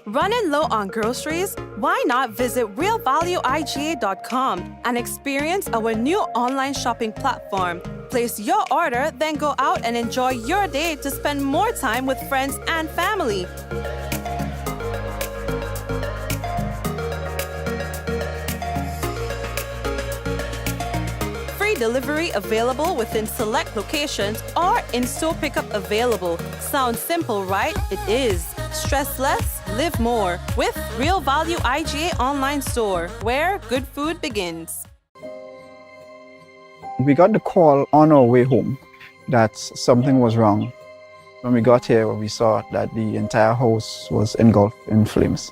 Running low on groceries? Why not visit realvalueiga.com and experience our new online shopping platform? Place your order, then go out and enjoy your day to spend more time with friends and family. Free delivery available within select locations or in-store pickup available. Sounds simple, right? It is. Stress less, live more with Real Value IGA online store, where good food begins. We got the call on our way home that something was wrong. When we got here, we saw that the entire house was engulfed in flames.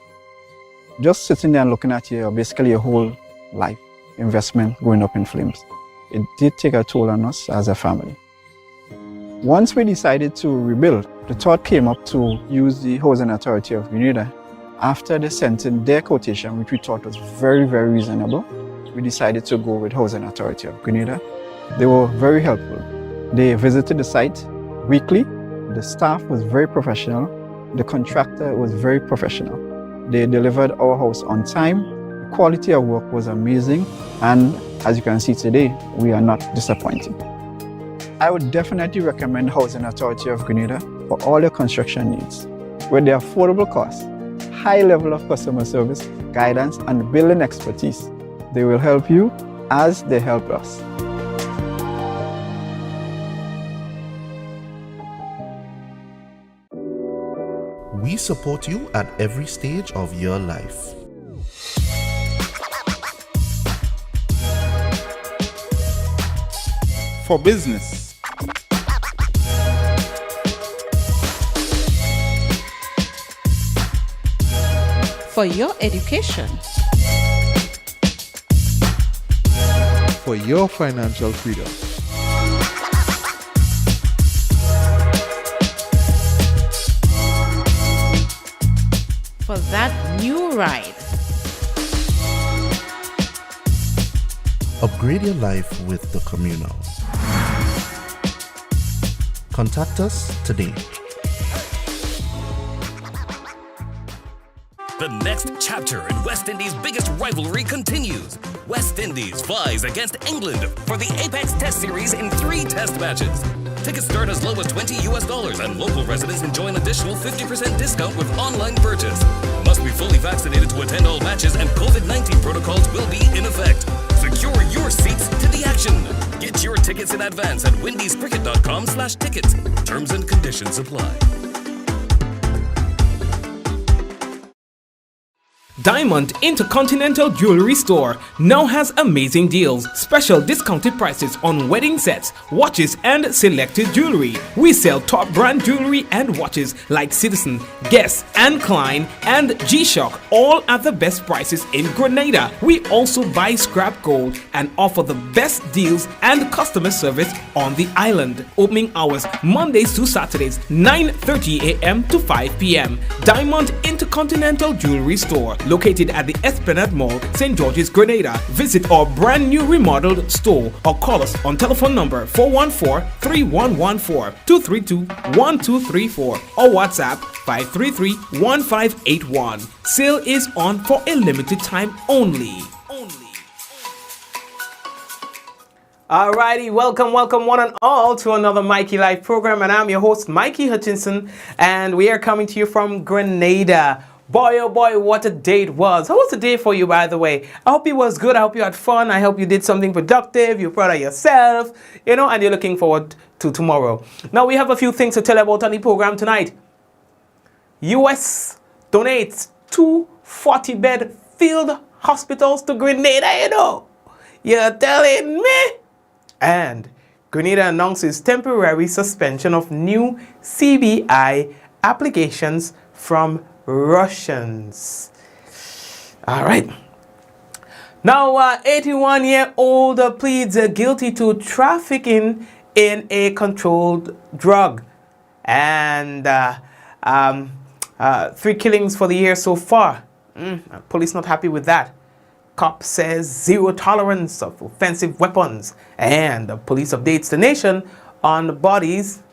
Just sitting there and looking at you, basically your whole life investment going up in flames. It did take a toll on us as a family. Once we decided to rebuild, the thought came up to use the Housing Authority of Grenada. After they sent in their quotation, which we thought was very, very reasonable, we decided to go with Housing Authority of Grenada. They were very helpful. They visited the site weekly. The staff was very professional. The contractor was very professional. They delivered our house on time. The quality of work was amazing. And as you can see today, we are not disappointed. I would definitely recommend Housing Authority of Grenada for all your construction needs. With their affordable costs, high level of customer service, guidance, and building expertise, they will help you as they help us. We support you at every stage of your life. For business, for your education, for your financial freedom, for that new ride. Upgrade your life with the Communal. Contact us today. The next chapter in West Indies' biggest rivalry continues. West Indies flies against England for the Apex Test Series in 3 test matches. Tickets start as low as $20 and local residents enjoy an additional 50% discount with online purchase. Must be fully vaccinated to attend all matches and COVID-19 protocols will be in effect. Secure your seats to the action. Get your tickets in advance at windiescricket.com/tickets. Terms and conditions apply. Diamond Intercontinental Jewelry Store now has amazing deals, special discounted prices on wedding sets, watches and selected jewelry. We sell top brand jewelry and watches like Citizen, Guess and Klein and G-Shock, all at the best prices in Grenada. We also buy scrap gold and offer the best deals and customer service on the island. Opening hours Mondays to Saturdays 9:30 a.m. to 5 p.m. Diamond Intercontinental Jewelry Store, located at the Esplanade Mall, St. George's, Grenada. Visit our brand new remodeled store or call us on telephone number 414-3114, 232-1234 or WhatsApp 533-1581. Sale is on for a limited time only. Alrighty, welcome one and all to another Mikey Live program, and I'm your host Mikey Hutchinson, and we are coming to you from Grenada. Boy, oh boy, what a day it was. How was the day for you, by the way? I hope it was good. I hope you had fun. I hope you did something productive. You're proud of yourself, and you're looking forward to tomorrow. Now, we have a few things to tell about on the program tonight. U.S. donates 2 40-bed field hospitals to Grenada, You're telling me? And Grenada announces temporary suspension of new CBI applications from Russians. All right. Now, 81-year-old pleads guilty to trafficking in a controlled drug. And 3 killings for the year so far. Police not happy with that. Cop says 0 tolerance of offensive weapons. And the police updates the nation on the bodies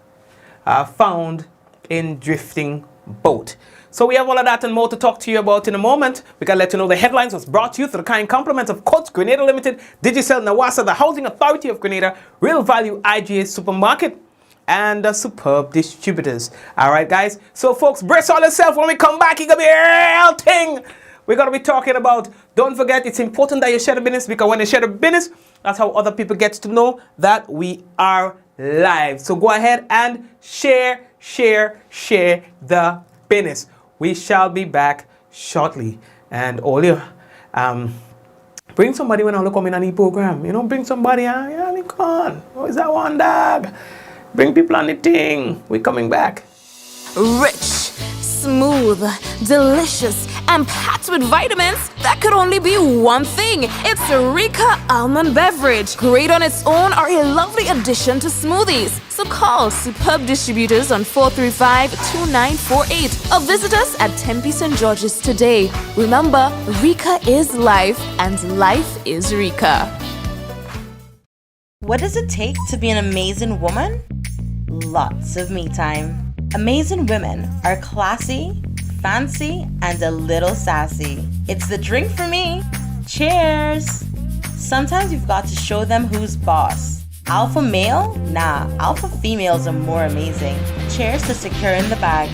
found in drifting boat. So we have all of that and more to talk to you about in a moment. We can let you know the headlines was brought to you through the kind compliments of Coach Grenada Limited, Digicel Nawasa, the Housing Authority of Grenada, Real Value IGA Supermarket, and the superb distributors. All right, guys. So, folks, brace all yourself. When we come back, it's going to be a real thing. We're going to be talking about, don't forget, it's important that you share the business, because when you share the business, that's how other people get to know that we are live. So go ahead and share the business. We shall be back shortly. And all you, bring somebody when I come in on the program. You know, bring somebody, yeah, come on. Oh, is that one dog? Bring people on the thing. We're coming back. Rich, smooth, delicious, and packed with vitamins that could only be one thing. It's a Rika almond beverage. Great on its own or a lovely addition to smoothies. So call Superb Distributors on 435-2948 or visit us at Tempe St. George's today. Remember, Rika is life and life is Rika. What does it take to be an amazing woman? Lots of me time. Amazing women are classy, fancy, and a little sassy. It's the drink for me. Cheers! Sometimes you've got to show them who's boss. Alpha male? Nah, alpha females are more amazing. Cheers to securing the bag.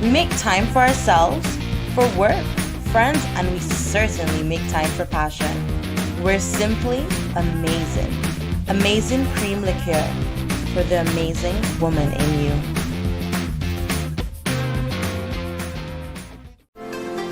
We make time for ourselves, for work, friends, and we certainly make time for passion. We're simply amazing. Amazing cream liqueur for the amazing woman in you.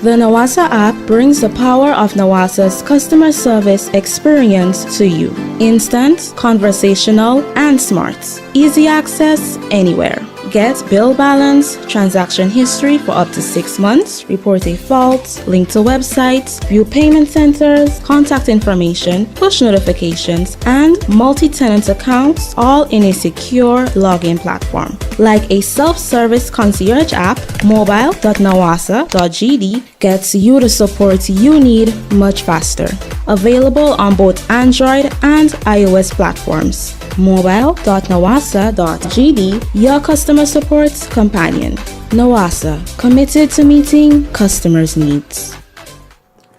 The Nawasa app brings the power of Nawasa's customer service experience to you. Instant, conversational, and smart. Easy access anywhere. Get bill balance, transaction history for up to 6 months, report a fault, link to websites, view payment centers, contact information, push notifications, and multi-tenant accounts, all in a secure login platform. Like a self-service concierge app, mobile.nawasa.gd gets you the support you need much faster. Available on both Android and iOS platforms. Mobile.nawasa.gd, your customer support companion. Nawasa, committed to meeting customers' needs.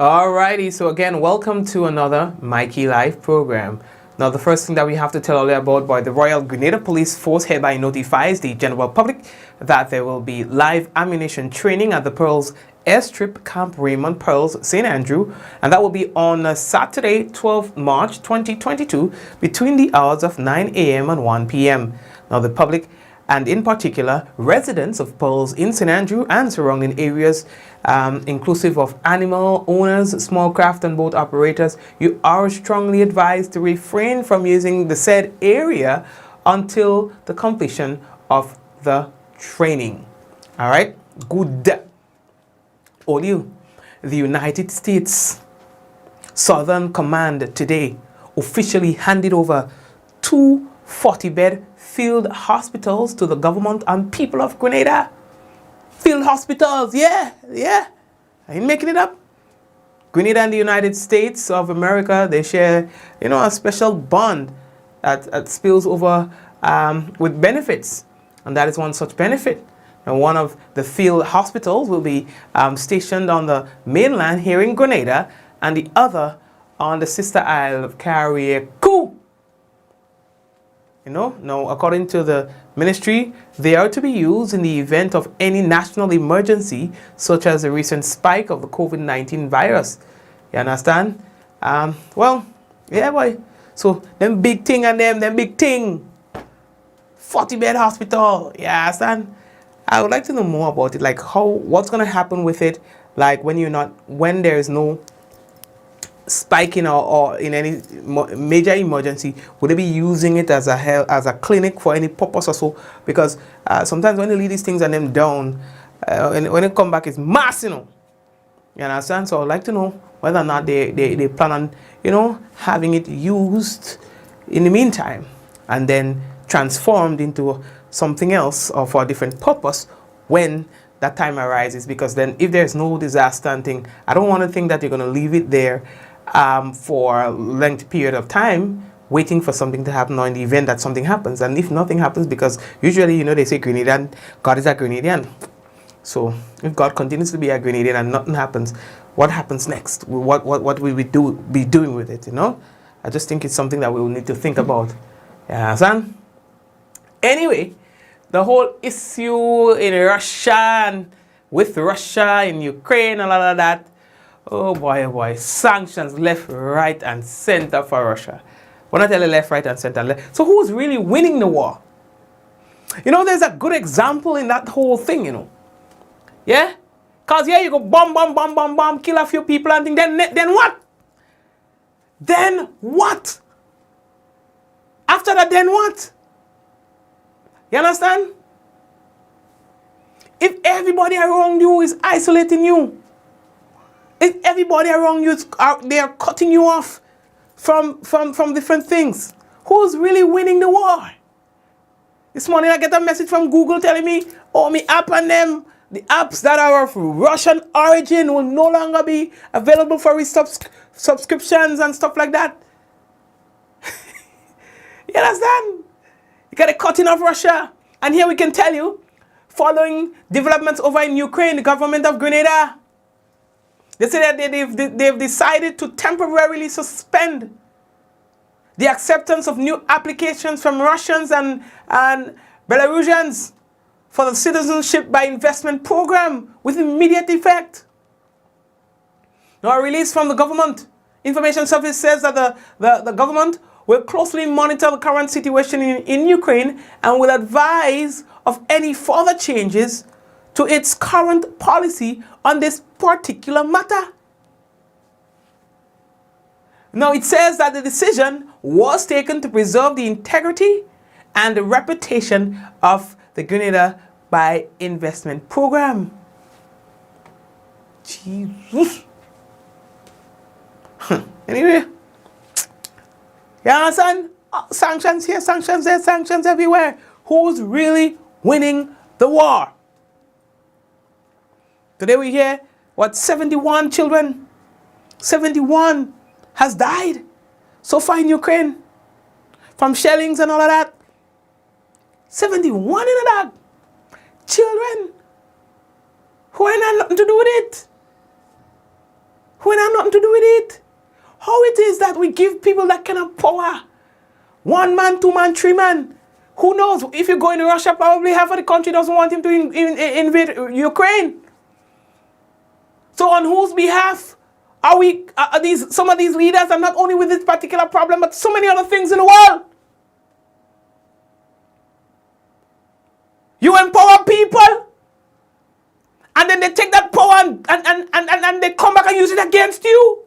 Alrighty, so again, welcome to another Mikey Live program. Now, the first thing that we have to tell you about by the Royal Grenada Police Force hereby notifies the general public that there will be live ammunition training at the Pearls Airstrip Camp Raymond Pearls St. Andrew, and that will be on Saturday, 12 March 2022 between the hours of 9 a.m. and 1 p.m. Now, the public, and in particular residents of Pearls in St. Andrew and surrounding areas, inclusive of animal owners, small craft and boat operators, you are strongly advised to refrain from using the said area until the completion of the training. All right, good. All you, the United States Southern Command today officially handed over 2 40-bed field hospitals to the government and people of Grenada. Field hospitals, yeah. I ain't making it up. Grenada and the United States of America, they share, a special bond that spills over with benefits. And that is one such benefit. And one of the field hospitals will be stationed on the mainland here in Grenada, and the other on the sister isle of Carriacou. Now, according to the ministry, they are to be used in the event of any national emergency, such as the recent spike of the COVID-19 virus. You understand? Well, yeah, boy. So, them big thing and them big thing. 40-bed hospital. You understand? I would like to know more about it, like what's going to happen with it, like when there is no spiking or in any major emergency, would they be using it as a clinic for any purpose or so? Because sometimes when they leave these things and them down, when they come back, it's mass, You understand? So I'd like to know whether or not they plan on, having it used in the meantime and then transformed into something else or for a different purpose when that time arises. Because then if there's no disaster and thing, I don't want to think that you're going to leave it there for a lengthy period of time waiting for something to happen, or in the event that something happens. And if nothing happens, because usually, they say Grenadian, God is a Grenadian. So if God continues to be a Grenadian and nothing happens, what happens next? What will we be doing with it, I just think it's something that we will need to think about. Yeah, son? Anyway, the whole issue in Russia and with Russia in Ukraine and all of that, oh boy, sanctions left, right, and center for Russia. When I tell you left, right, and center, so who's really winning the war? There's a good example in that whole thing, Yeah? Because you go bomb, kill a few people and think, then what? Then what? After that, then what? You understand? If everybody around you is isolating you, if everybody around you they are cutting you off from different things, who's really winning the war? This morning I get a message from Google telling me, my app and them, the apps that are of Russian origin will no longer be available for subscriptions and stuff like that. You understand? You got a cutting off Russia. And here we can tell you, following developments over in Ukraine, the government of Grenada, they say that they've decided to temporarily suspend the acceptance of new applications from Russians and Belarusians for the citizenship by investment program with immediate effect. Now, a release from the government information service says that the government will closely monitor the current situation in Ukraine and will advise of any further changes to its current policy on this particular matter. Now, it says that the decision was taken to preserve the integrity and the reputation of the Grenada by investment program. Jesus. Anyway, you understand? Sanctions here, sanctions there, sanctions everywhere. Who's really winning the war? Today we hear, 71 children, 71 has died so far in Ukraine from shellings and all of that. 71 in that. Children who ain't had nothing to do with it. Who ain't had nothing to do with it. How it is that we give people that kind of power. 1 man, 2 man, 3 man. Who knows? If you go in Russia, probably half of the country doesn't want him to invade Ukraine. So on whose behalf are some of these leaders, and not only with this particular problem, but so many other things in the world? You empower people, and then they take that power and they come back and use it against you.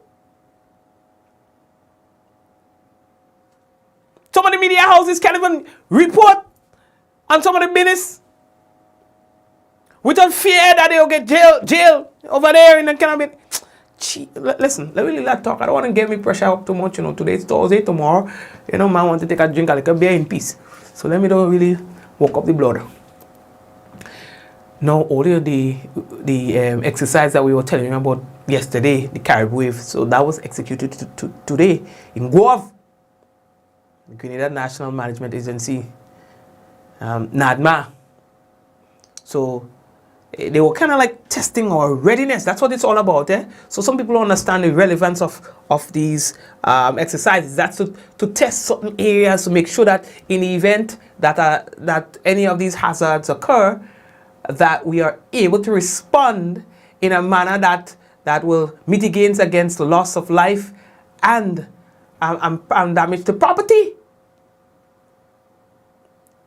Some of the media houses can't even report on some of the business without fear that they'll get jail over there in the kind of bit. Listen, let me talk. I don't want to get me pressure up too much. Today's Thursday, tomorrow, man want to take a drink, a little beer in peace. So let me don't really walk up the blood. Now, earlier the exercise that we were telling you about yesterday, the Carib wave, so that was executed today in Guav, the Grenada National Management Agency, NADMA. So they were kind of like testing our readiness. That's what it's all about. So some people understand the relevance of these exercises. That's to test certain areas to make sure that in the event that any of these hazards occur, that we are able to respond in a manner that will mitigate against the loss of life and damage to property.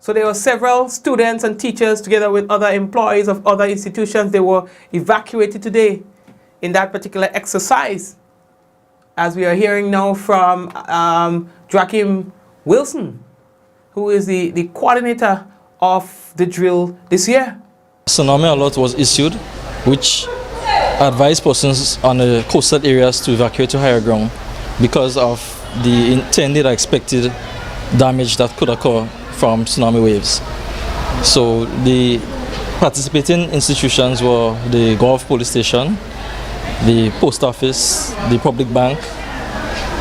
So there were several students and teachers together with other employees of other institutions. They were evacuated today in that particular exercise, as we are hearing now from Joachim Wilson, who is the coordinator of the drill this year. Tsunami alert was issued, which advised persons on the coastal areas to evacuate to higher ground because of the intended or expected damage that could occur from tsunami waves. So the participating institutions were the Gulf Police Station, the Post Office, the Public Bank,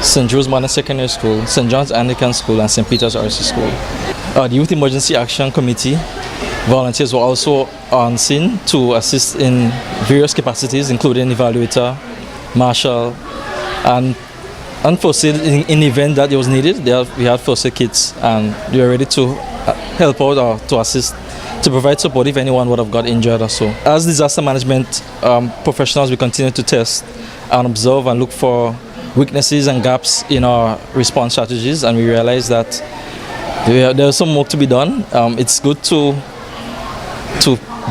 St. Joe's Modern Secondary School, St. John's Anglican School, and St. Peter's RC School. The Youth Emergency Action Committee volunteers were also on scene to assist in various capacities, including evaluator, marshal, and first aid in the event that it was needed. We had first aid kits, and they were ready to help out or to assist, to provide support if anyone would have got injured or so. As disaster management professionals, we continue to test and observe and look for weaknesses and gaps in our response strategies, and we realize that there's some work to be done. It's good to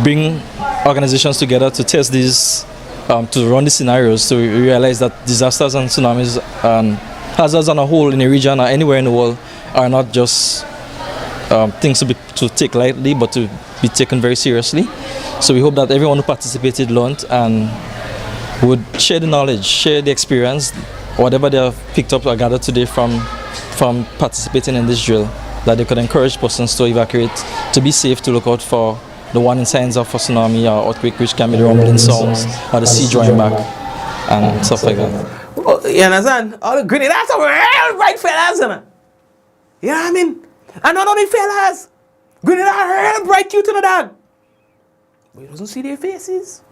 bring organizations together to test these, to run these scenarios, to realize that disasters and tsunamis and hazards on a whole in a region or anywhere in the world are not just things to take lightly, but to be taken very seriously. So we hope that everyone who participated learned and would share the knowledge, share the experience, whatever they have picked up or gathered today from participating in this drill, that they could encourage persons to evacuate, to be safe, to look out for the warning signs of a tsunami or earthquake, which can be the rumbling sounds or the sea drawing back and stuff like that. Oh, you understand? All the Grenadians are real bright fellas, you know? You know what I mean? And not only fellas, Grenada are real bright cute, you know that? But you doesn't see their faces.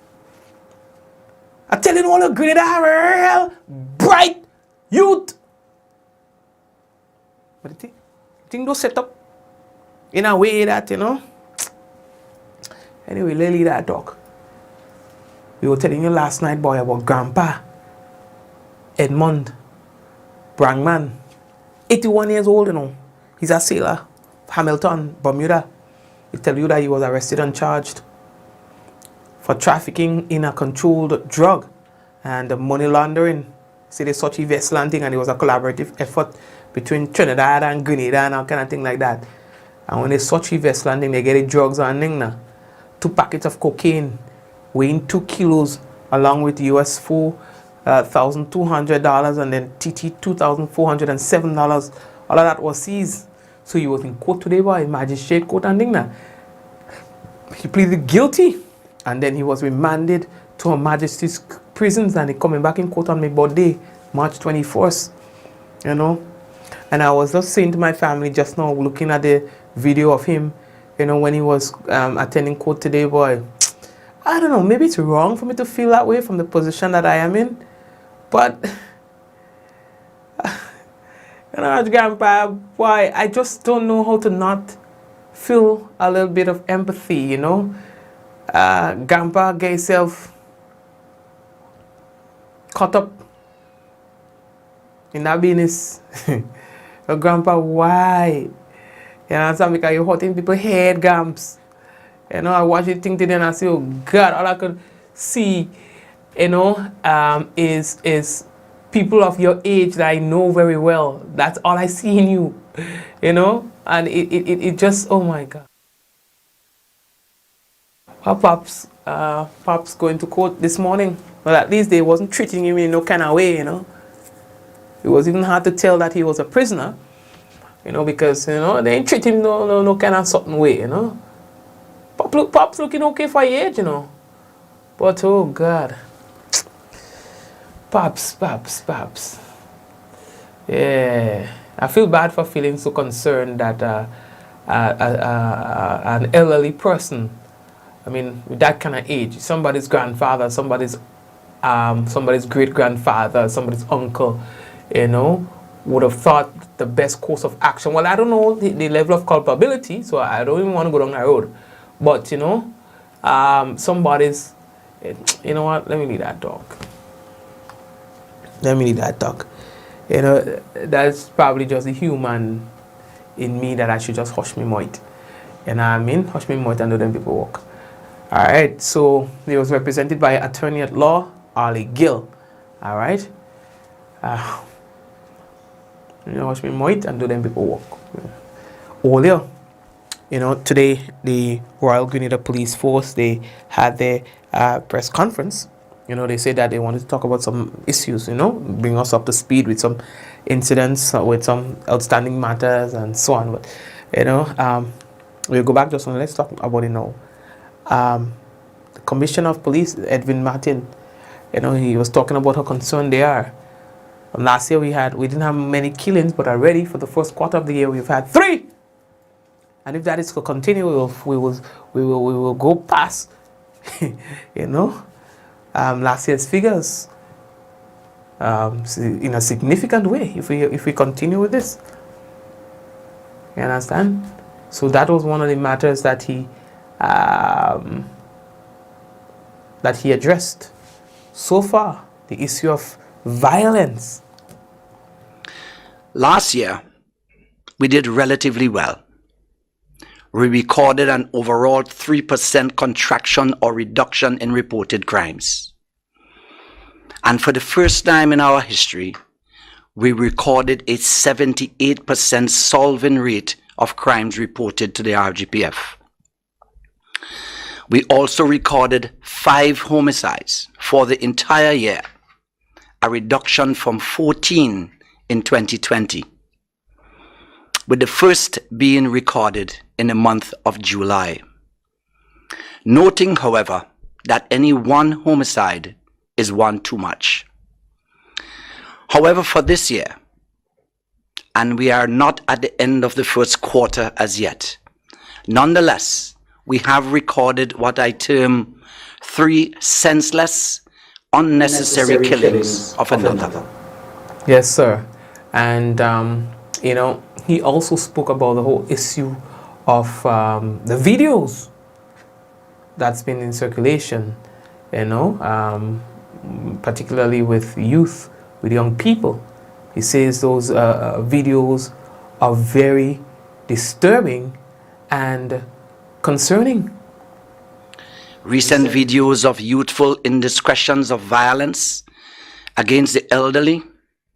I'm telling all the Grenada are real bright youth. But the thing don't set up in a way that, you know. Anyway, let's leave that talk. We were telling you last night, boy, about Grandpa Edmund Brangman, 81 years old, you know. He's a sailor, Hamilton, Bermuda. He tell you that he was arrested and charged for trafficking in a controlled drug and money laundering. See, they such a vessel and thing, and it was a collaborative effort between Trinidad and Grenada and all kind of thing like that. And when they such a vessel and thing, they get the drugs and thing now. 2 packets of cocaine weighing 2 kilos along with US $4,200 and then TT $2,407. All of that was seized. So he was in court today by magistrate court and thing now. He pleaded guilty and then he was remanded to a magistrate's prisons, and he coming back in court on my birthday, March 21st. You know? And I was just saying to my family just now, looking at the video of him, you know, when he was attending court today, boy, I don't know, maybe it's wrong for me to feel that way from the position that I am in, but, you know, Grandpa, boy, I just don't know how to not feel a little bit of empathy, you know. Grandpa get himself caught up in that business. Grandpa, why? You know, because you're hurting people's head, Gramps. You know, I watch the thing today and I say, oh God, all I could see, you know, is people of your age that I know very well. That's all I see in you, you know, and it just, oh my God. Our Pops going to court this morning. Well, at least they wasn't treating him in no kind of way, you know. It was even hard to tell that he was a prisoner. You know, because, you know, they ain't treat him no kind of certain way, you know. Pop's looking okay for your age, you know. But, oh, God. Pops. Yeah. I feel bad for feeling so concerned that an elderly person, I mean, with that kind of age, somebody's grandfather, somebody's great-grandfather, somebody's uncle, you know, would have thought the best course of action. Well, I don't know the level of culpability, so I don't even want to go down that road. But, you know, somebody's, you know what, let me leave that talk. You know, that's probably just the human in me that I should just hush me mouth. You know what I mean? Hush me mouth and let them people walk. All right, so he was represented by attorney at law, Arlie Gill. All right? You know, watch me mouth and do them people walk. Earlier, you know, today the Royal Grenada Police Force, they had their press conference. You know, they said that they wanted to talk about some issues, you know, bring us up to speed with some incidents, with some outstanding matters and so on. But, you know, we'll go back just one. Let's talk about it now. The Commissioner of Police, Edwin Martin, you know, he was talking about how concerned they are Last year we didn't have many killings, but already for the first quarter of the year we've had 3. And if that is to continue, we will go past, last year's figures in a significant way if we continue with this. You understand? So that was one of the matters that he addressed so far, the issue of violence. Last year, we did relatively well. We recorded an overall 3% contraction or reduction in reported crimes. And for the first time in our history, we recorded a 78% solving rate of crimes reported to the RGPF. We also recorded 5 homicides for the entire year, a reduction from 14 in 2020, with the first being recorded in the month of July. Noting, however, that any one homicide is one too much. However, for this year, and we are not at the end of the first quarter as yet, nonetheless, we have recorded what I term 3 senseless, unnecessary killings of another. Yes, sir. And, he also spoke about the whole issue of the videos that's been in circulation, particularly with youth, with young people. He says those videos are very disturbing and concerning. Recent videos of youthful indiscretions of violence against the elderly,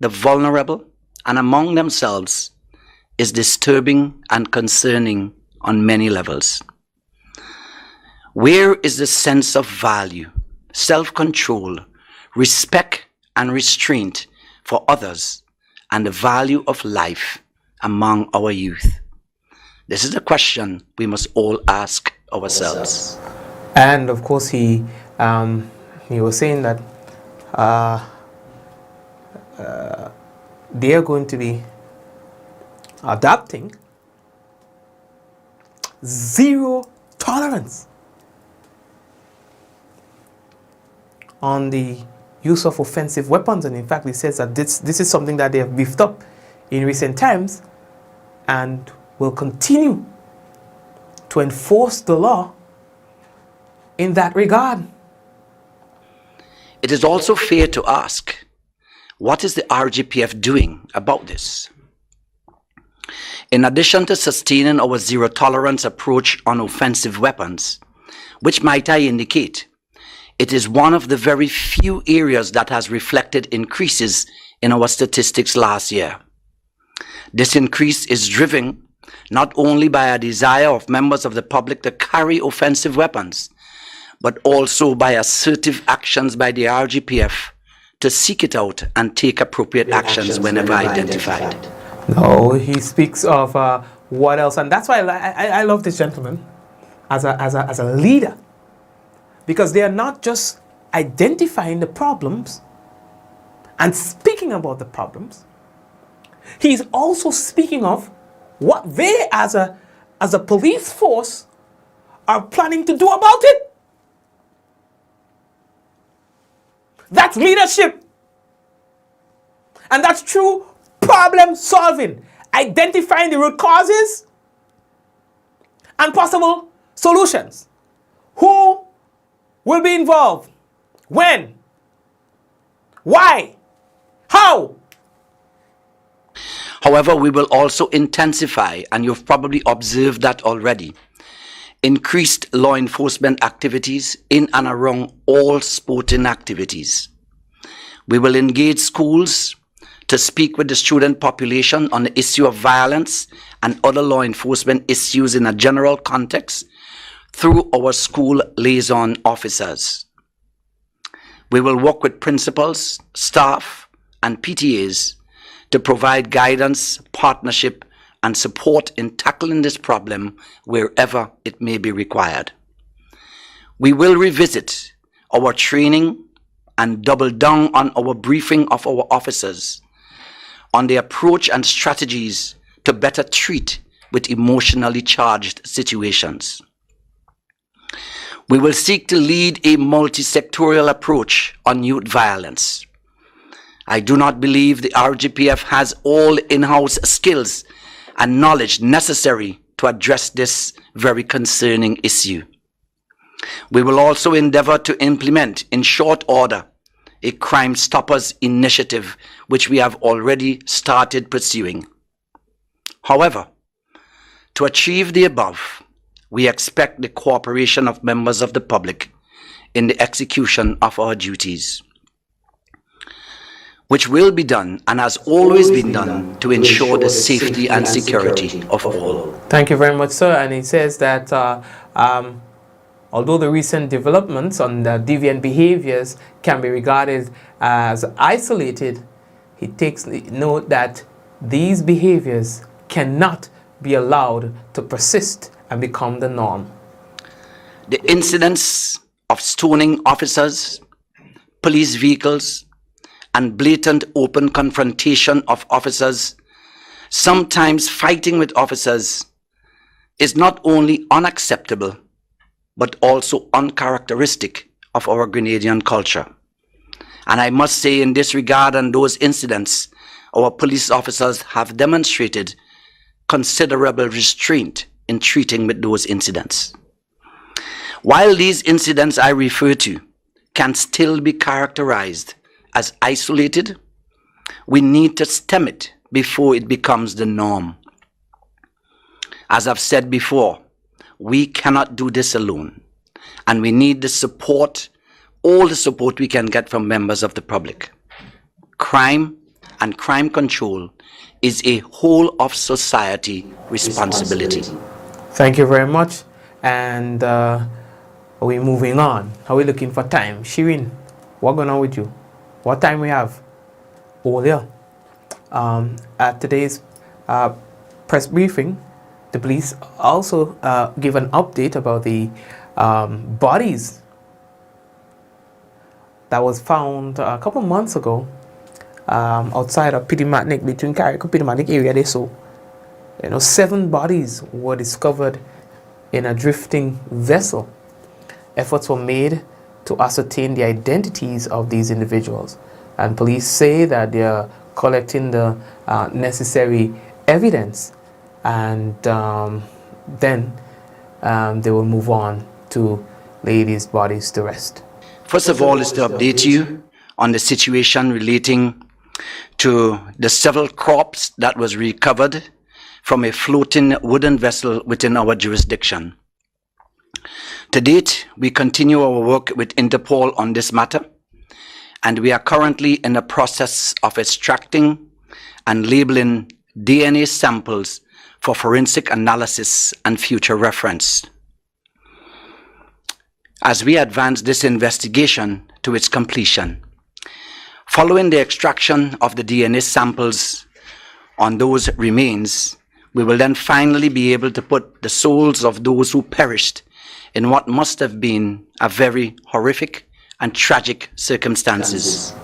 the vulnerable, and among themselves is disturbing and concerning on many levels. Where is the sense of value, self-control, respect, and restraint for others, and the value of life among our youth? This is a question we must all ask ourselves. And of course, he was saying that they are going to be adopting zero tolerance on the use of offensive weapons. And in fact, he says that this is something that they have beefed up in recent times and will continue to enforce the law in that regard. It is also fair to ask, what is the RGPF doing about this? In addition to sustaining our zero tolerance approach on offensive weapons, which might I indicate, it is one of the very few areas that has reflected increases in our statistics last year. This increase is driven not only by a desire of members of the public to carry offensive weapons, but also by assertive actions by the RGPF to seek it out and take appropriate actions whenever identified. No, he speaks of what else, and that's why I love this gentleman as a leader, because they are not just identifying the problems and speaking about the problems. He's also speaking of what they, as a police force, are planning to do about it. That's leadership, and that's true problem solving, identifying the root causes and possible solutions. Who will be involved? When? Why? How? However, we will also intensify, and you've probably observed that already, increased law enforcement activities in and around all sporting activities. We will engage schools to speak with the student population on the issue of violence and other law enforcement issues in a general context through our school liaison officers. We will work with principals, staff, and PTAs to provide guidance, partnership, and support in tackling this problem wherever it may be required. We will revisit our training and double down on our briefing of our officers on the approach and strategies to better treat with emotionally charged situations. We will seek to lead a multi-sectorial approach on youth violence. I do not believe the RGPF has all in-house skills and knowledge necessary to address this very concerning issue. We will also endeavor to implement in short order a Crime Stoppers initiative, which we have already started pursuing. However, to achieve the above, we expect the cooperation of members of the public in the execution of our duties, which will be done and has always been done to ensure the safety and security of all. Thank you very much, sir. And it says that although the recent developments on the deviant behaviors can be regarded as isolated, he takes note that these behaviors cannot be allowed to persist and become the norm. The incidents of stoning officers, police vehicles, and blatant open confrontation of officers, sometimes fighting with officers, is not only unacceptable, but also uncharacteristic of our Grenadian culture. And I must say, in this regard and those incidents, our police officers have demonstrated considerable restraint in treating with those incidents. While these incidents I refer to can still be characterized as isolated, we need to stem it before it becomes the norm. As I've said before, we cannot do this alone, and we need the support, all the support we can get from members of the public. Crime and crime control is a whole of society responsibility. Thank you very much. And we're moving on. How are we looking for time? Shirin, what's going on with you? What time we have? Oh, yeah. At today's press briefing, the police also give an update about the bodies that was found a couple months ago outside of Pidimatnik, between Carrick and Pidimatnik area. They saw, 7 bodies were discovered in a drifting vessel. Efforts were made to ascertain the identities of these individuals, and police say that they are collecting the necessary evidence, and then they will move on to lay these bodies to rest. First of all, is to update you on the situation relating to the several crops that was recovered from a floating wooden vessel within our jurisdiction. To date, we continue our work with Interpol on this matter, and we are currently in the process of extracting and labeling DNA samples for forensic analysis and future reference. As we advance this investigation to its completion, following the extraction of the DNA samples on those remains, we will then finally be able to put the souls of those who perished in what must have been a very horrific and tragic circumstances.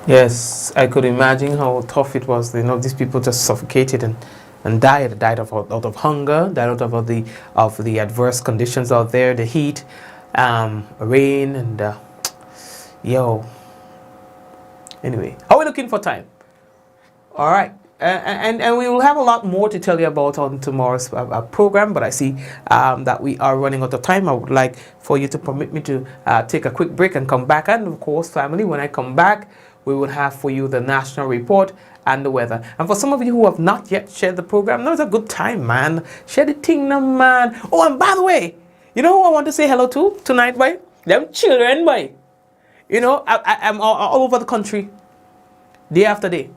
Yes, I could imagine how tough it was. These people just suffocated and died out of hunger, died out of the adverse conditions out there, the heat, rain, and Anyway, how are we looking for time? All right. And we will have a lot more to tell you about on tomorrow's program, but I see that we are running out of time. I would like for you to permit me to take a quick break and come back. And of course, family, when I come back, we will have for you the national report and the weather. And for some of you who have not yet shared the program, now is a good time, man. Share the thing now, man. Oh, and by the way, you know who I want to say hello to tonight, boy? Them children, boy. I'm all over the country, day after day.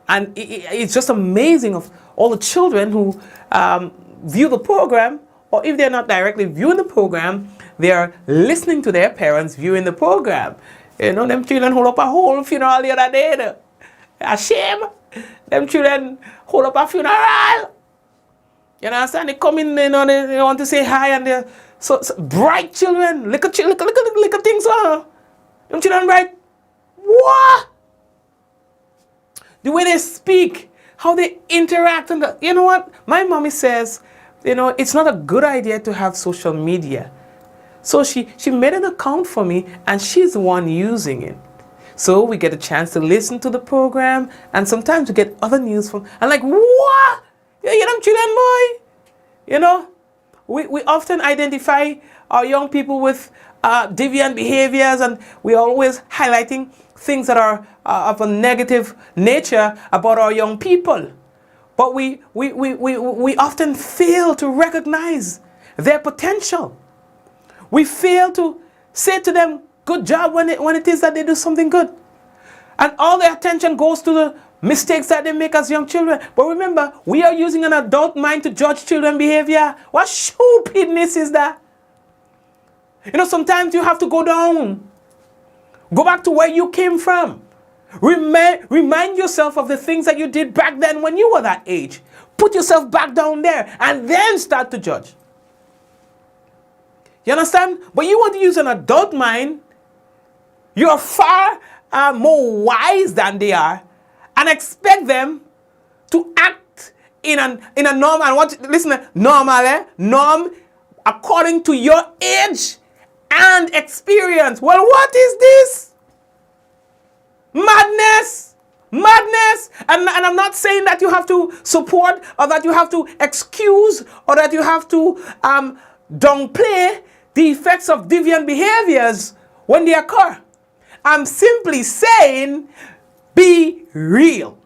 And it's just amazing of all the children who view the program, or if they're not directly viewing the program, they are listening to their parents viewing the program. Them children hold up a whole funeral the other day. A shame. Them children hold up a funeral. You understand? They come in, they want to say hi, and they're so bright children. Look at things, Young children bright. What? The way they speak, how they interact, and you know what? My mommy says, it's not a good idea to have social media. So she made an account for me, and she's the one using it. So we get a chance to listen to the program, and sometimes we get other news from. I'm like, what? You young children, boy. We often identify our young people with deviant behaviors, and we're always highlighting things that are of a negative nature about our young people. But we often fail to recognize their potential. We fail to say to them, good job when it is that they do something good. And all their attention goes to the mistakes that they make as young children. But remember, we are using an adult mind to judge children's behavior. What stupidness is that? Sometimes you have to go down. Go back to where you came from. Remind yourself of the things that you did back then when you were that age. Put yourself back down there and then start to judge. You understand? But you want to use an adult mind. You're far more wise than they are, and expect them to act in a norm. And listen, norm according to your age and experience. Well, what is this? Madness. And I'm not saying that you have to support, or that you have to excuse, or that you have to downplay the effects of deviant behaviors when they occur. I'm simply saying, be real.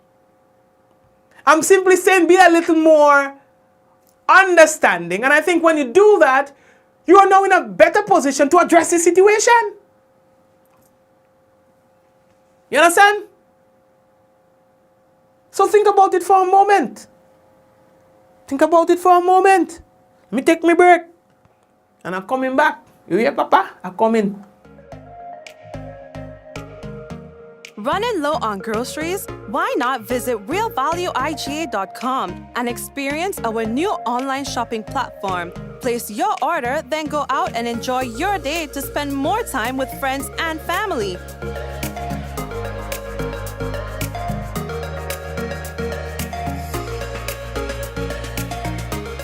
I'm simply saying, be a little more understanding. And I think when you do that, you are now in a better position to address the situation. You understand? So think about it for a moment. Think about it for a moment. Let me take my break. And I'm coming back. You hear, Papa? I'm coming. Running low on groceries? Why not visit realvalueiga.com and experience our new online shopping platform? Place your order, then go out and enjoy your day to spend more time with friends and family.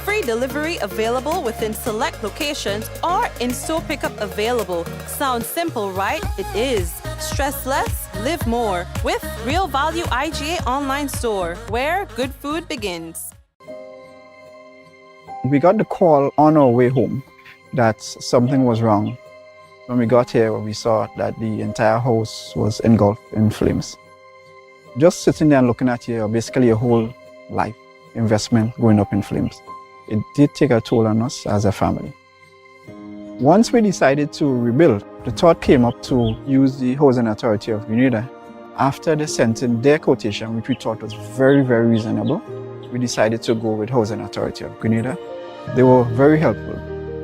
Free delivery available within select locations or in-store pickup available. Sounds simple, right? It is. Stress less, live more with Real Value IGA online store, where good food begins. We got the call on our way home that something was wrong. When we got here, we saw that the entire house was engulfed in flames. Just sitting there and looking at basically your whole life investment going up in flames. It did take a toll on us as a family. Once we decided to rebuild, the thought came up to use the Housing Authority of Grenada. After they sent in their quotation, which we thought was very, very reasonable, we decided to go with Housing Authority of Grenada. They were very helpful.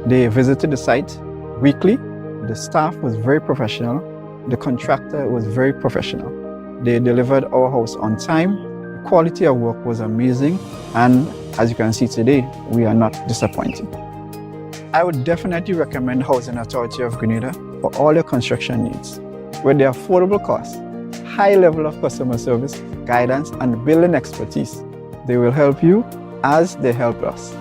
They visited the site weekly. The staff was very professional. The contractor was very professional. They delivered our house on time. The quality of work was amazing. And as you can see today, we are not disappointed. I would definitely recommend Housing Authority of Grenada for all your construction needs. With their affordable costs, high level of customer service, guidance, and building expertise, they will help you as they help us.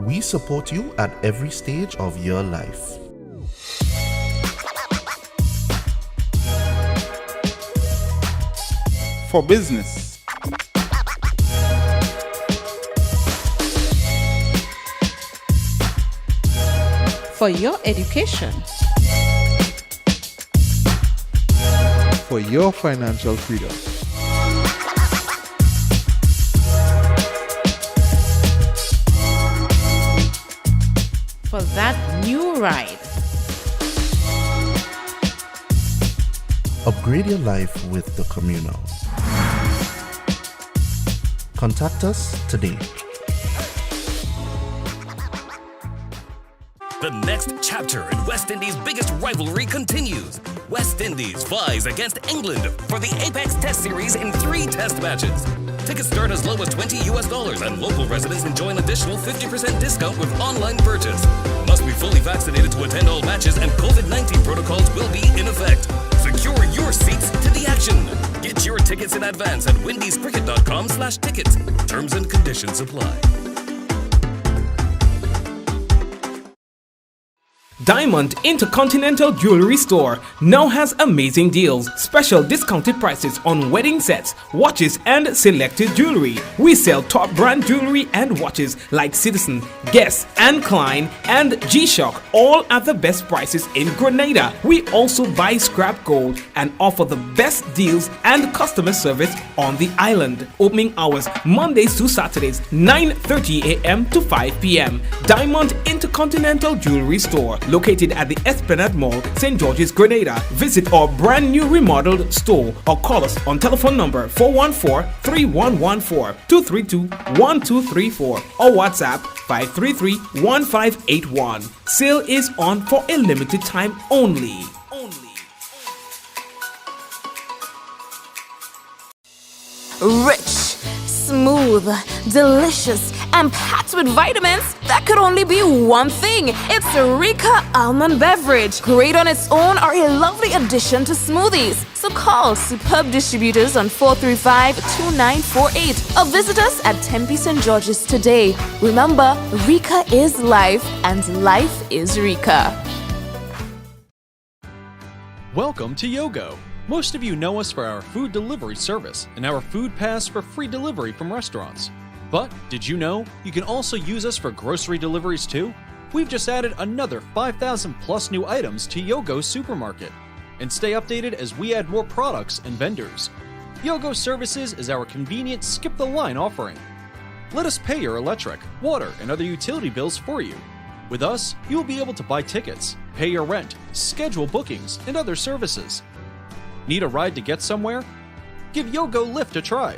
We support you at every stage of your life. For business. For your education. For your financial freedom. For that new ride. Upgrade your life with the Communal. Contact us today. The next chapter in West Indies' biggest rivalry continues. West Indies flies against England for the Apex Test Series in 3 test matches. Tickets start as low as $20 and local residents enjoy an additional 50% discount with online purchase. Must be fully vaccinated to attend all matches and COVID-19 protocols will be in effect. Secure your seats to the action. Get your tickets in advance at windyscricket.com/tickets. Terms and conditions apply. Diamond Intercontinental Jewelry Store now has amazing deals, special discounted prices on wedding sets, watches and selected jewelry. We sell top brand jewelry and watches like Citizen, Guess and Klein and G-Shock, all at the best prices in Grenada. We also buy scrap gold and offer the best deals and customer service on the island. Opening hours Mondays to Saturdays 9:30 a.m. to 5 p.m. Diamond Intercontinental Jewelry Store, located at the Esplanade Mall, St. George's, Grenada. Visit our brand new remodeled store or call us on telephone number 414-3114, 232-1234 or WhatsApp 533-1581. Sale is on for a limited time only. Rich, smooth, delicious, and packed with vitamins that could only be one thing. It's Rika Almond Beverage. Great on its own or a lovely addition to smoothies. So call superb distributors on 435-2948 or visit us at Tempe St. George's today. Remember, Rika is life and life is Rika. Welcome to Yogo. Most of you know us for our food delivery service and our food pass for free delivery from restaurants. But did you know you can also use us for grocery deliveries too? We've just added another 5,000 plus new items to Yogo's supermarket. And stay updated as we add more products and vendors. Yogo Services is our convenient skip the line offering. Let us pay your electric, water, and other utility bills for you. With us, you will be able to buy tickets, pay your rent, schedule bookings, and other services. Need a ride to get somewhere? Give Yogo Lyft a try.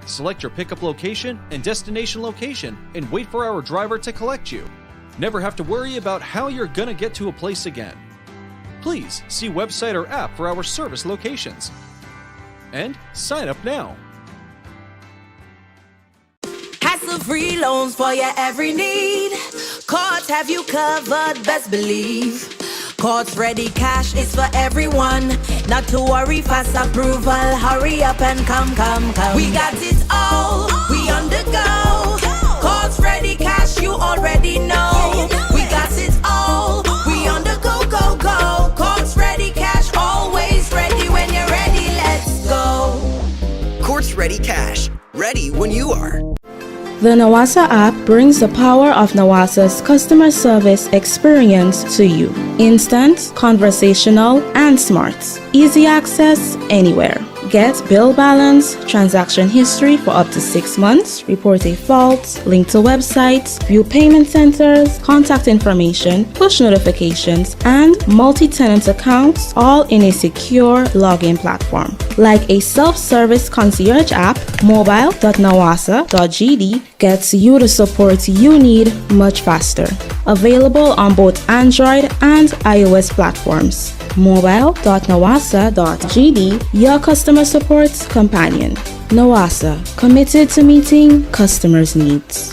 Select your pickup location and destination location and wait for our driver to collect you. Never have to worry about how you're gonna get to a place again. Please see website or app for our service locations. And sign up now. Hassle-free loans for your every need. Cards have you covered, best believe. Cards ready, cash is for everyone. Not to worry, fast approval. Hurry up and come. We got it all, we on the go. Cards ready, cash, you already know. We got it all, we on the go. Cards ready, cash, always ready. When you're ready, let's go. Cards ready, cash, ready when you are. The Nawasa app brings the power of Nawasa's customer service experience to you. Instant, conversational, and smart. Easy access anywhere. Get bill balance, transaction history for up to 6 months, report a fault, link to websites, view payment centers, contact information, push notifications, and multi-tenant accounts, all in a secure login platform. Like a self-service concierge app, mobile.nawasa.gd gets you the support you need much faster. Available on both Android and iOS platforms. mobile.nawasa.gd, your customer support companion. Nawasa, committed to meeting customers' needs.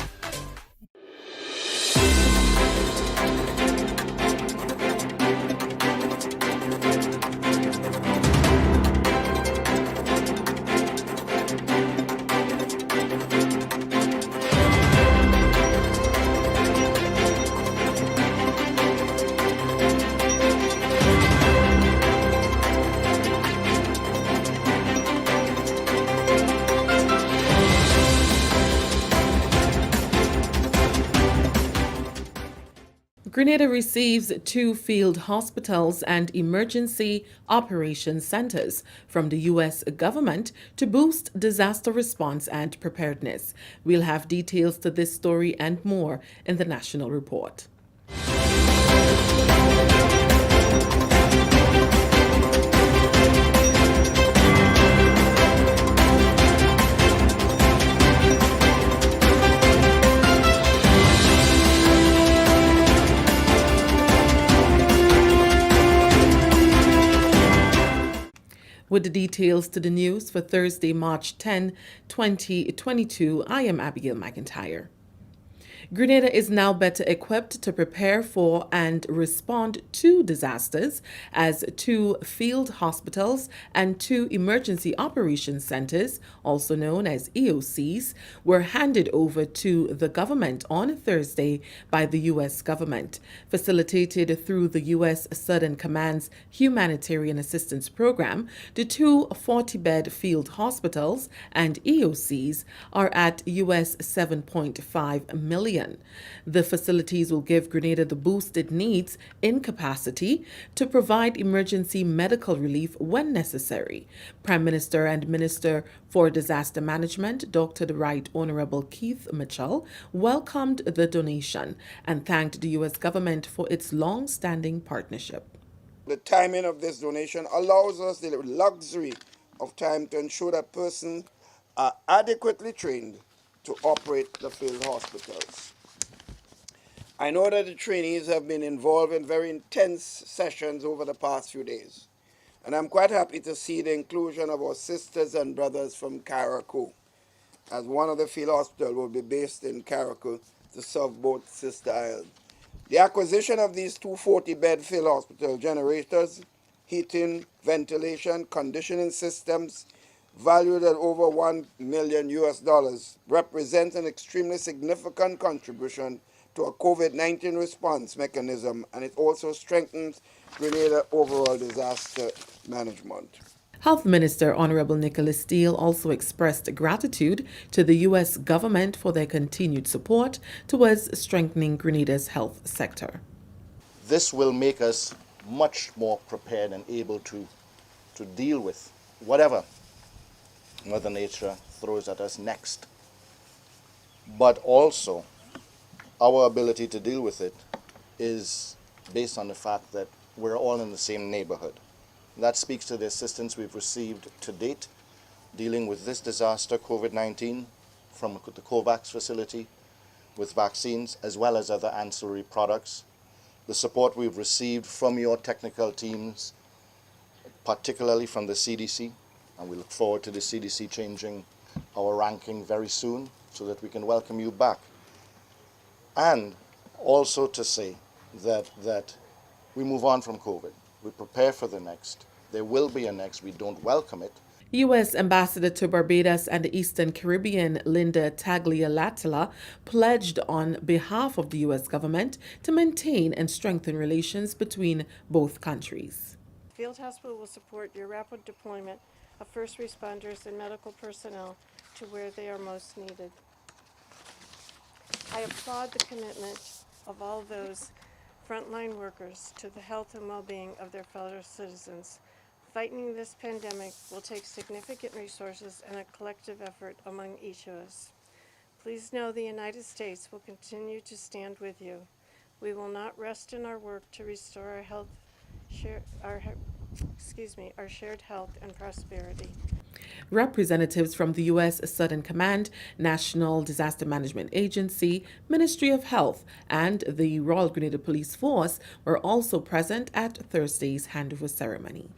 Grenada receives 2 field hospitals and emergency operations centers from the U.S. government to boost disaster response and preparedness. We'll have details to this story and more in the National Report. With the details to the news for Thursday, March 10, 2022, I am Abigail McIntyre. Grenada is now better equipped to prepare for and respond to disasters as 2 field hospitals and 2 emergency operations centers, also known as EOCs, were handed over to the government on Thursday by the U.S. government. Facilitated through the U.S. Southern Command's Humanitarian Assistance Program, the 2 40-bed field hospitals and EOCs are at U.S. $7.5 million. The facilities will give Grenada the boost it needs in capacity to provide emergency medical relief when necessary. Prime Minister and Minister for Disaster Management, Dr. the Right Honorable Keith Mitchell, welcomed the donation and thanked the U.S. government for its long-standing partnership. The timing of this donation allows us the luxury of time to ensure that persons are adequately trained to operate the field hospitals. I know that the trainees have been involved in very intense sessions over the past few days, and I'm quite happy to see the inclusion of our sisters and brothers from Carriacou, as one of the field hospitals will be based in Carriacou to serve both sister islands. The acquisition of these 2 40-bed field hospital generators, heating, ventilation, conditioning systems, valued at over $1 million represents an extremely significant contribution to a COVID-19 response mechanism, and it also strengthens Grenada overall disaster management. Health Minister Honorable Nicholas Steele also expressed gratitude to the U.S. government for their continued support towards strengthening Grenada's health sector. This will make us much more prepared and able to deal with whatever Mother Nature throws at us next. But also, our ability to deal with it is based on the fact that we're all in the same neighborhood. That speaks to the assistance we've received to date dealing with this disaster, COVID-19, from the COVAX facility with vaccines as well as other ancillary products. The support we've received from your technical teams, particularly from the CDC, and we look forward to the CDC changing our ranking very soon so that we can welcome you back. And also to say that we move on from COVID. We prepare for the next. There will be a next. We don't welcome it. U.S. Ambassador to Barbados and the Eastern Caribbean, Linda Taglialatala, pledged on behalf of the U.S. government to maintain and strengthen relations between both countries. Field Hospital will support your rapid deployment of first responders and medical personnel to where they are most needed. I applaud the commitment of all those frontline workers to the health and well-being of their fellow citizens. Fighting this pandemic will take significant resources and a collective effort among each of us. Please know the United States will continue to stand with you. We will not rest in our work to restore our shared health and prosperity. Representatives from the U.S. Southern Command, National Disaster Management Agency, Ministry of Health, and the Royal Grenada Police Force were also present at Thursday's handover ceremony.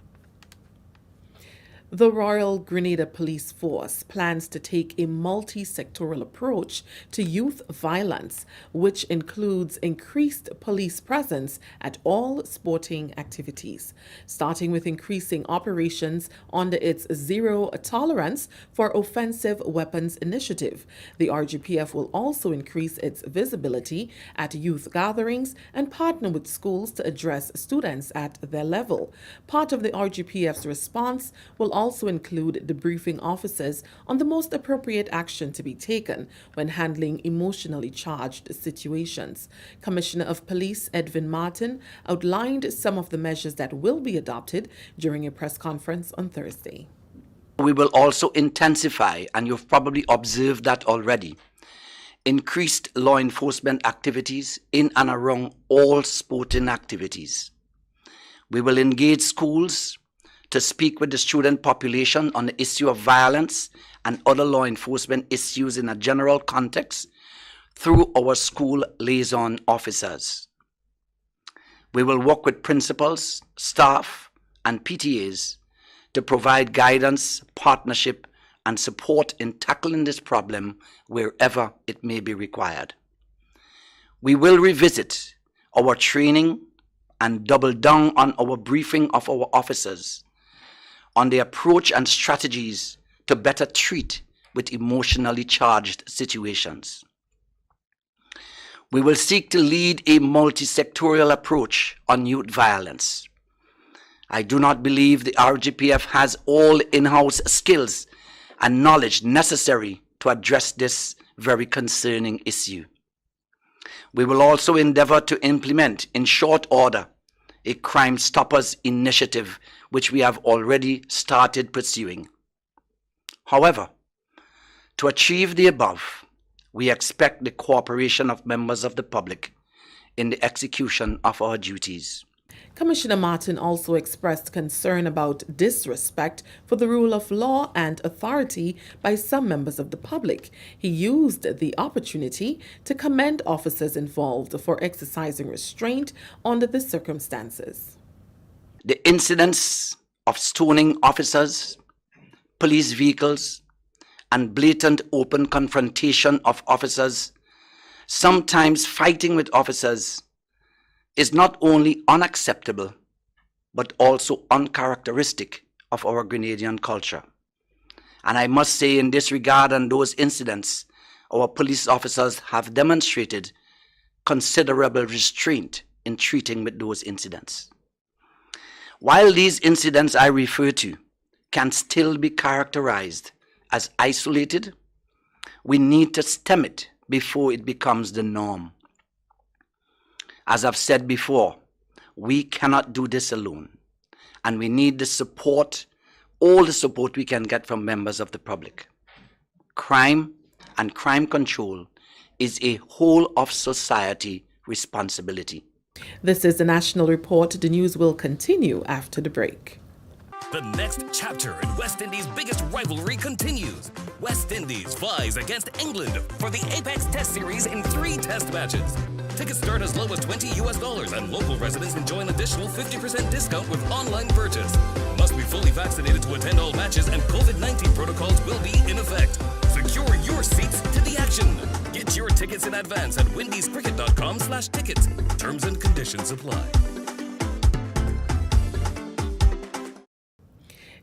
The Royal Grenada Police Force plans to take a multi-sectoral approach to youth violence, which includes increased police presence at all sporting activities, starting with increasing operations under its Zero Tolerance for Offensive Weapons initiative. The RGPF will also increase its visibility at youth gatherings and partner with schools to address students at their level. Part of the RGPF's response will also include debriefing officers on the most appropriate action to be taken when handling emotionally charged situations. Commissioner of Police Edwin Martin outlined some of the measures that will be adopted during a press conference on Thursday. We will also intensify, and you've probably observed that already, increased law enforcement activities in and around all sporting activities. We will engage schools to speak with the student population on the issue of violence and other law enforcement issues in a general context through our school liaison officers. We will work with principals, staff, and PTAs to provide guidance, partnership, and support in tackling this problem wherever it may be required. We will revisit our training and double down on our briefing of our officers on the approach and strategies to better treat with emotionally charged situations. We will seek to lead a multi-sectorial approach on youth violence. I do not believe the RGPF has all in-house skills and knowledge necessary to address this very concerning issue. We will also endeavor to implement in short order a Crime Stoppers initiative, which we have already started pursuing. However, to achieve the above, we expect the cooperation of members of the public in the execution of our duties. Commissioner Martin also expressed concern about disrespect for the rule of law and authority by some members of the public. He used the opportunity to commend officers involved for exercising restraint under the circumstances. The incidents of stoning officers, police vehicles, and blatant open confrontation of officers, sometimes fighting with officers, is not only unacceptable, but also uncharacteristic of our Grenadian culture. And I must say, in this regard and those incidents, our police officers have demonstrated considerable restraint in treating with those incidents. While these incidents I refer to can still be characterized as isolated, we need to stem it before it becomes the norm. As I've said before, we cannot do this alone, and we need the support, all the support we can get from members of the public. Crime and crime control is a whole of society responsibility. This is the National Report. The news will continue after the break. The next chapter in West Indies' biggest rivalry continues. West Indies flies against England for the Apex Test Series in 3 test matches. Tickets start as low as $20 and local residents enjoy an additional 50% discount with online purchase. Must be fully vaccinated to attend all matches, and COVID-19 protocols will be in effect. Secure your seats to the action. Get your tickets in advance at windiescricket.com/tickets. Terms and conditions apply.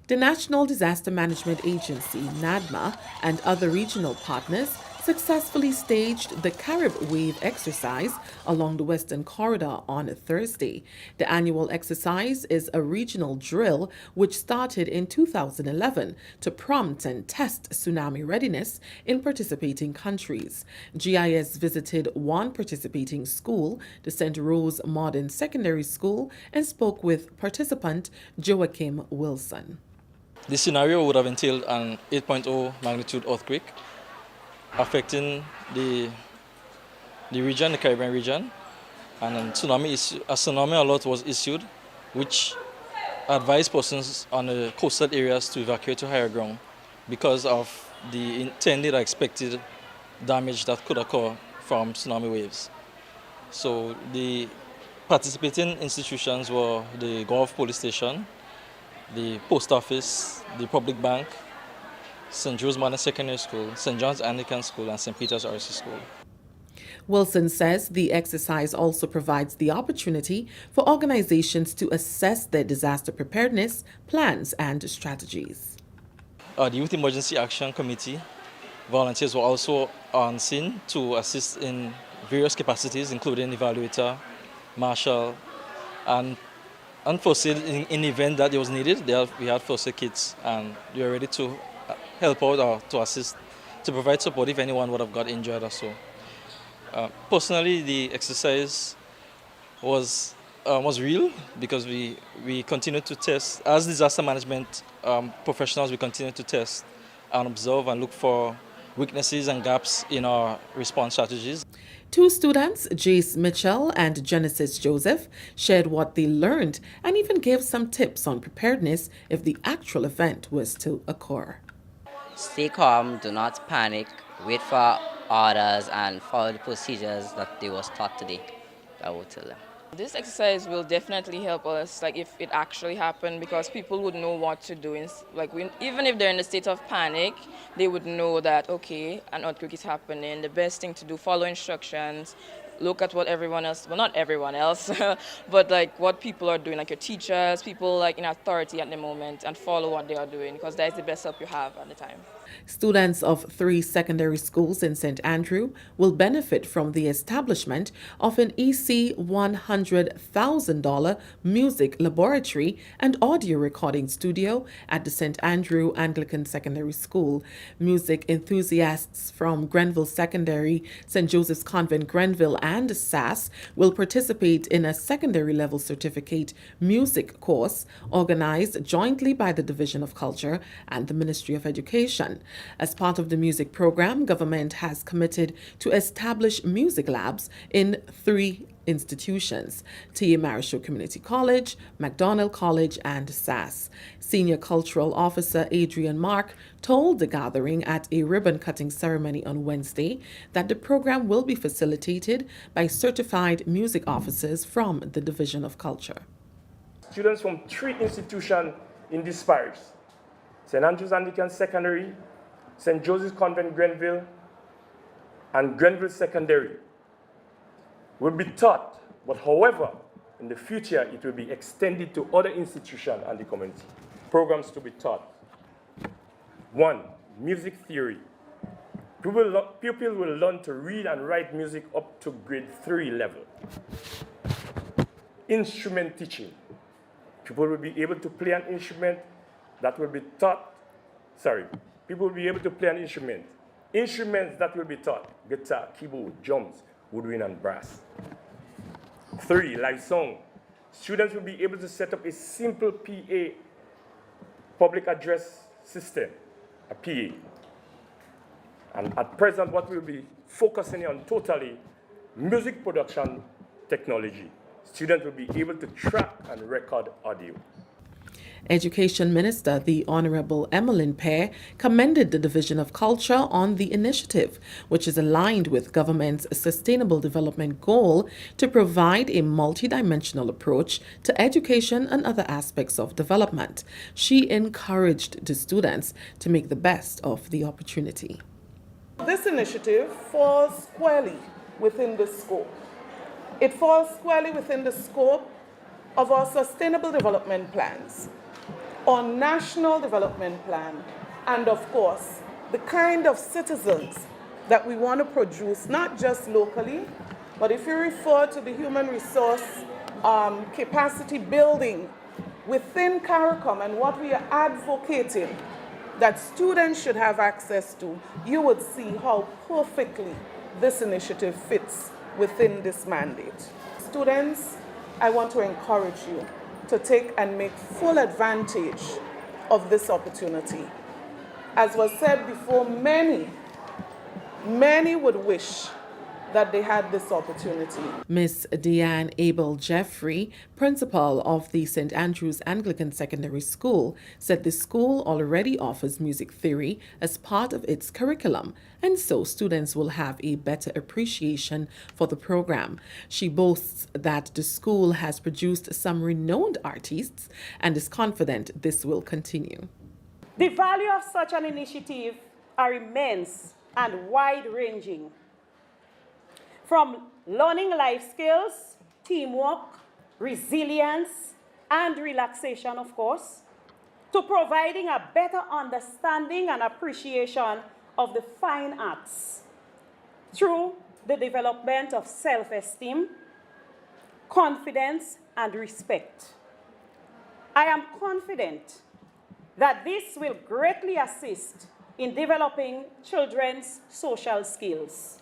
The National Disaster Management Agency, NADMA, and other regional partners successfully staged the Carib Wave exercise along the Western Corridor on Thursday. The annual exercise is a regional drill which started in 2011 to prompt and test tsunami readiness in participating countries. GIS visited one participating school, the St. Rose Modern Secondary School, and spoke with participant Joachim Wilson. The scenario would have entailed an 8.0 magnitude earthquake affecting the region, the Caribbean region, and a tsunami alert was issued, which advised persons on the coastal areas to evacuate to higher ground because of the intended or expected damage that could occur from tsunami waves. So the participating institutions were the Gulf Police Station, the Post Office, the Public Bank, St. Joe's Modern Secondary School, St. John's Anglican School, and St. Peter's RC School. Wilson says the exercise also provides the opportunity for organizations to assess their disaster preparedness plans and strategies. The Youth Emergency Action Committee volunteers were also on scene to assist in various capacities, including evaluator, marshal, and first aid in the event that it was needed. We had first aid kits, and we were ready to help out or to assist, to provide support if anyone would have got injured or so. Personally, the exercise was real because we continued to test. As disaster management professionals, we continue to test and observe and look for weaknesses and gaps in our response strategies. 2 students, Jace Mitchell and Genesis Joseph, shared what they learned and even gave some tips on preparedness if the actual event was to occur. Stay calm, do not panic, wait for orders and follow the procedures that they was taught today. I will tell them. This exercise will definitely help us, like if it actually happened, because people would know what to do. Even if they're in a state of panic, they would know that, okay, an earthquake is happening. The best thing to do, follow instructions, look at what everyone else, well, not everyone else, but like what people are doing, like your teachers, people like in authority at the moment, and follow what they are doing, because that is the best help you have at the time. Students of 3 secondary schools in St. Andrew will benefit from the establishment of an EC $100,000 music laboratory and audio recording studio at the St. Andrew Anglican Secondary School. Music enthusiasts from Grenville Secondary, St. Joseph's Convent Grenville, and SAS will participate in a secondary level certificate music course organized jointly by the Division of Culture and the Ministry of Education. As part of the music program, government has committed to establish music labs in 3 institutions: T.A. Marisho Community College, MacDonald College, and SAS. Senior Cultural Officer Adrian Mark told the gathering at a ribbon-cutting ceremony on Wednesday that the program will be facilitated by certified music officers from the Division of Culture. Students from 3 institutions in this parish: St. Andrew's Anglican Secondary, St. Joseph's Convent Grenville, and Grenville Secondary will be taught, but however, in the future it will be extended to other institutions and the community. Programs to be taught. 1. Music theory. Pupils will learn to read and write music up to grade 3 level. Instrument teaching. People will be able to play an instrument that will be taught. People will be able to play an instrument. Instruments that will be taught: guitar, keyboard, drums, woodwind, and brass. 3. Live song. Students will be able to set up a simple PA, public address system, a PA. And at present, what we'll be focusing on totally, music production technology. Students will be able to track and record audio. Education Minister, the Honorable Emmeline Pear, commended the Division of Culture on the initiative, which is aligned with government's Sustainable Development Goal to provide a multidimensional approach to education and other aspects of development. She encouraged the students to make the best of the opportunity. This initiative falls squarely within the scope. It falls squarely within the scope of our Sustainable Development Plans, our National Development Plan, and of course, the kind of citizens that we want to produce, not just locally, but if you refer to the human resource capacity building within CARICOM and what we are advocating that students should have access to, you would see how perfectly this initiative fits within this mandate. Students, I want to encourage you to take and make full advantage of this opportunity. As was said before, many would wish that they had this opportunity. Miss Deanne Abel Jeffrey, principal of the St. Andrew's Anglican Secondary School, said the school already offers music theory as part of its curriculum, and so students will have a better appreciation for the program. She boasts that the school has produced some renowned artists and is confident this will continue. The value of such an initiative are immense and wide-ranging. From learning life skills, teamwork, resilience, and relaxation, of course, to providing a better understanding and appreciation of the fine arts through the development of self-esteem, confidence, and respect. I am confident that this will greatly assist in developing children's social skills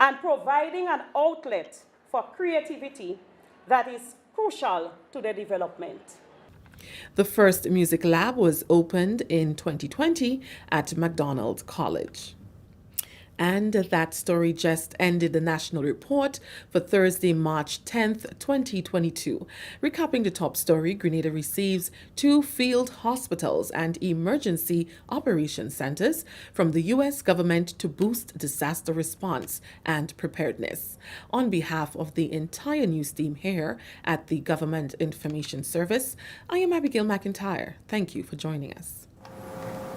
and providing an outlet for creativity that is crucial to their development. The first music lab was opened in 2020 at MacDonald College. And that story just ended the national report for Thursday, March 10th, 2022. Recapping the top story, Grenada receives 2 field hospitals and emergency operations centers from the U.S. government to boost disaster response and preparedness. On behalf of the entire news team here at the Government Information Service, I am Abigail McIntyre. Thank you for joining us.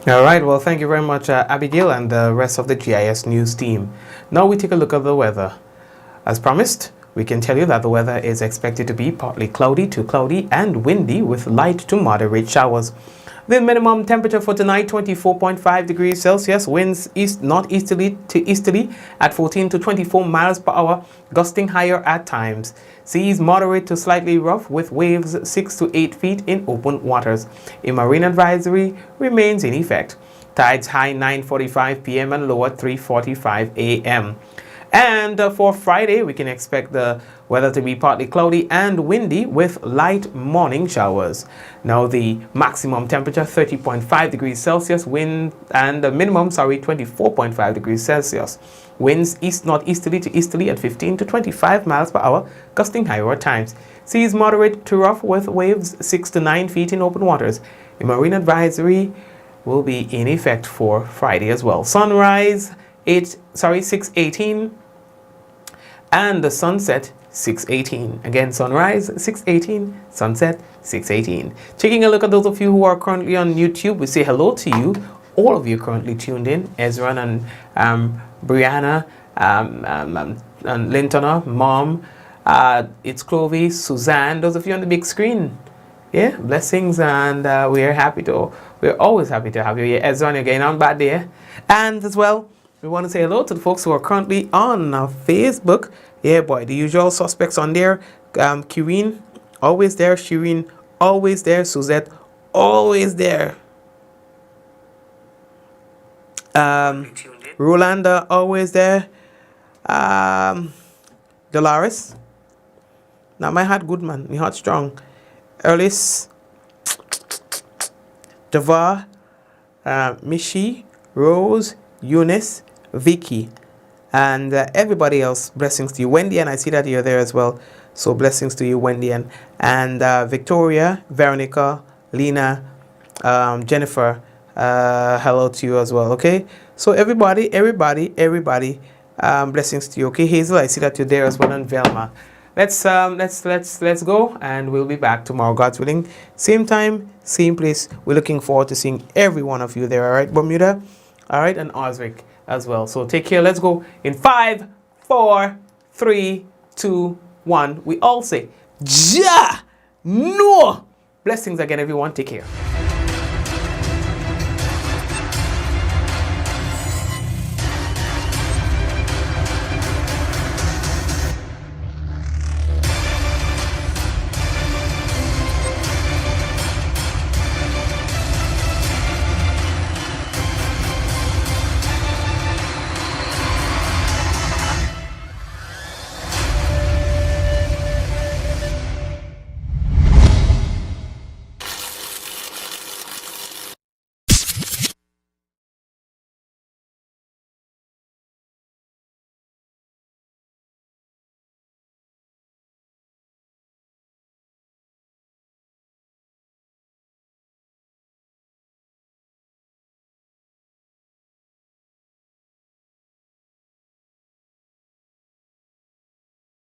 All right, well, thank you very much, Abigail, and the rest of the GIS News team. Now we take a look at the weather. As promised, we can tell you that the weather is expected to be partly cloudy to cloudy and windy with light to moderate showers. The minimum temperature for tonight, 24.5 degrees Celsius, winds northeasterly to easterly at 14 to 24 miles per hour, gusting higher at times. Seas moderate to slightly rough with waves 6 to 8 feet in open waters. A marine advisory remains in effect. Tides high 9:45 p.m. and low at 3:45 a.m. And for Friday, we can expect the weather to be partly cloudy and windy with light morning showers. Now the maximum temperature 30.5 degrees Celsius, wind and the minimum 24.5 degrees Celsius. Winds east-northeasterly to easterly at 15 to 25 miles per hour, gusting higher at times. Seas moderate to rough with waves 6 to 9 feet in open waters. A marine advisory will be in effect for Friday as well. Sunrise 6:18 and the sunset 6:18. Again, sunrise 6:18, sunset 6:18. Taking a look at those of you who are currently on YouTube, we say hello to you. All of you currently tuned in. Ezra and Brianna, and Lintona, Mom, it's Clovis, Suzanne, those of you on the big screen. Yeah, blessings, and we're always happy to have you here. Ezra, you're getting on bad there. And as well, we want to say hello to the folks who are currently on Facebook. Yeah, boy, the usual suspects on there. Kireen, always there. Shireen, always there. Suzette, always there. Rolanda, always there. Dolores. Now my heart good, man. My heart strong. Erlis, Devar, Mishi, Rose, Eunice, Vicky, and everybody else. Blessings to you, Wendy, and I see that you're there as well. So blessings to you, Wendy, and Victoria, Veronica, Lena, Jennifer. Hello to you as well. Okay, so everybody, blessings to you. Okay, Hazel, I see that you're there as well, and Velma. Let's go, and we'll be back tomorrow, God's willing. Same time, same place. We're looking forward to seeing every one of you there. All right, Bermuda. All right, and Osric as well. So take care. Let's go in 5, 4, 3, 2, 1. We all say, Ja! No! Blessings again, everyone. Take care.